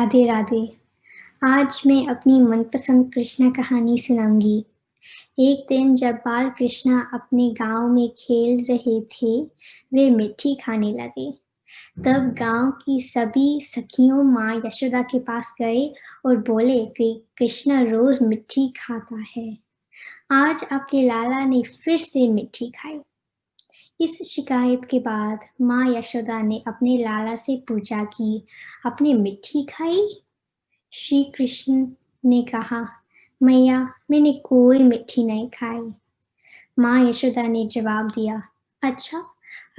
राधे राधे। आज मैं अपनी मनपसंद कृष्ण कहानी सुनाऊंगी। एक दिन जब बाल कृष्णा अपने गांव में खेल रहे थे, वे मिट्टी खाने लगे। तब गांव की सभी सखियों माँ यशोदा के पास गए और बोले कि कृष्णा रोज मिट्टी खाता है। आज आपके लाला ने फिर से मिट्टी खाई। इस शिकायत के बाद माँ यशोदा ने अपने लाला से पूछा कि आपने मिट्टी खाई? श्री कृष्ण ने कहा, मैया, मैंने कोई मिट्टी नहीं खाई। माँ यशोदा ने जवाब दिया, अच्छा,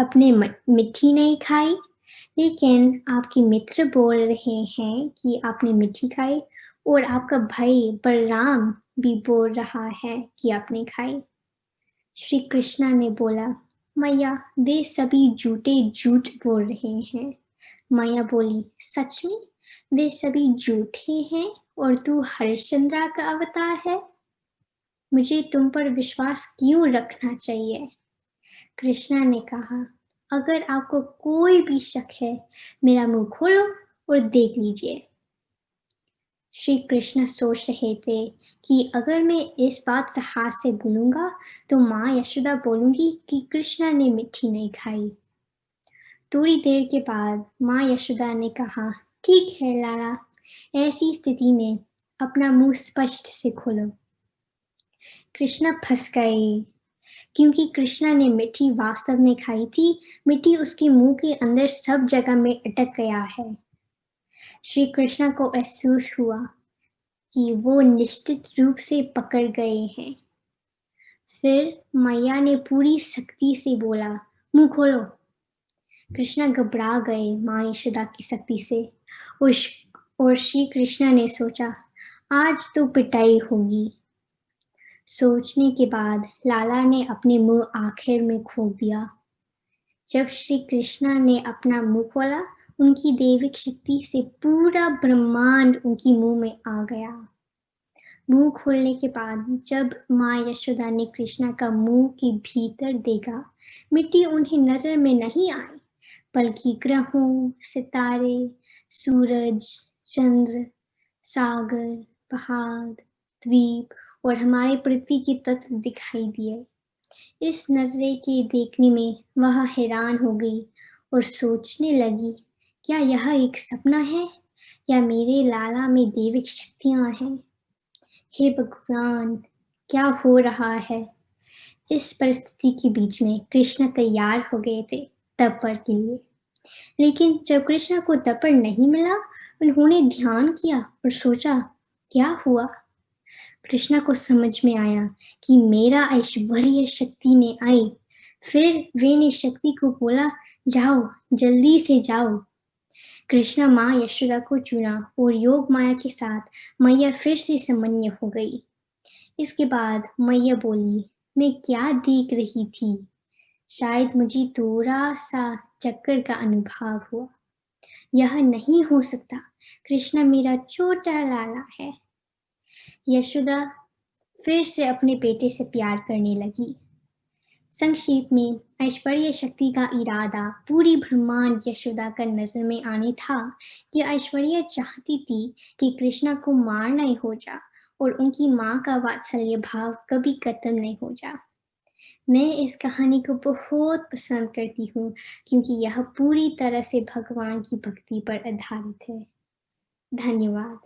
आपने मिट्टी नहीं खाई, लेकिन आपके मित्र बोल रहे हैं कि आपने मिट्टी खाई और आपका भाई बलराम भी बोल रहा है कि आपने खाई। श्री कृष्णा ने बोला, मैया, वे सभी झूठ बोल रहे हैं। मैया बोली, सच में? वे सभी झूठे हैं और तू हरिश्चंद्र का अवतार है? मुझे तुम पर विश्वास क्यों रखना चाहिए? कृष्णा ने कहा, अगर आपको कोई भी शक है, मेरा मुंह खोलो और देख लीजिए। श्री कृष्ण सोच रहे थे कि अगर मैं इस बात से हाथ से बोलूंगा तो माँ यशोदा बोलूंगी कि कृष्णा ने मिट्टी नहीं खाई। थोड़ी देर के बाद माँ यशोदा ने कहा, ठीक है लाला, ऐसी स्थिति में अपना मुंह स्पष्ट से खोलो। कृष्णा फंस गए, क्योंकि कृष्णा ने मिट्टी वास्तव में खाई थी। मिट्टी उसके मुंह के अंदर सब जगह में अटक गया है। श्री कृष्णा को महसूस हुआ कि वो निश्चित रूप से पकड़ गए हैं। फिर मैया ने पूरी सख्ती से बोला, मुंह खोलो। कृष्णा घबरा गए माँ यशोदा की सख्ती से, और श्री कृष्णा ने सोचा, आज तो पिटाई होगी। सोचने के बाद लाला ने अपने मुंह आखिर में खोल दिया। जब श्री कृष्णा ने अपना मुंह खोला, उनकी दैविक शक्ति से पूरा ब्रह्मांड उनकी मुंह में आ गया। मुंह खोलने के बाद जब माँ यशोदा ने कृष्णा का मुंह के भीतर देखा, मिट्टी उन्हें नजर में नहीं आई, बल्कि ग्रहों, सितारे, सूरज, चंद्र, सागर, पहाड़, द्वीप और हमारे पृथ्वी के तत्व दिखाई दिए। इस नजरे के देखने में वह हैरान हो गई और सोचने लगी, क्या यह एक सपना है या मेरे लाला में दैविक शक्तियां हैं? हे भगवान, क्या हो रहा है? इस परिस्थिति के बीच में कृष्ण तैयार हो गए थे तपर के लिए। लेकिन जब कृष्ण को तपर नहीं मिला, उन्होंने ध्यान किया और सोचा, क्या हुआ? कृष्ण को समझ में आया कि मेरा ऐश्वर्य शक्ति ने आई। फिर वे ने शक्ति को बोला, जाओ, जल्दी से जाओ। कृष्ण माँ यशोदा को चुना और योग माया के साथ मैया फिर से सामान्य हो गई। इसके बाद मैया बोली, मैं क्या देख रही थी? शायद मुझे थोड़ा सा चक्कर का अनुभव हुआ। यह नहीं हो सकता, कृष्णा मेरा छोटा लाला है। यशोदा फिर से अपने बेटे से प्यार करने लगी। संक्षेप में, ऐश्वर्य शक्ति का इरादा पूरी ब्रह्मांड यशोदा का नजर में आने था कि ऐश्वर्या चाहती थी कि कृष्णा को मार नहीं हो जा और उनकी माँ का वात्सल्य भाव कभी खत्म नहीं हो जा। मैं इस कहानी को बहुत पसंद करती हूँ क्योंकि यह पूरी तरह से भगवान की भक्ति पर आधारित है। धन्यवाद।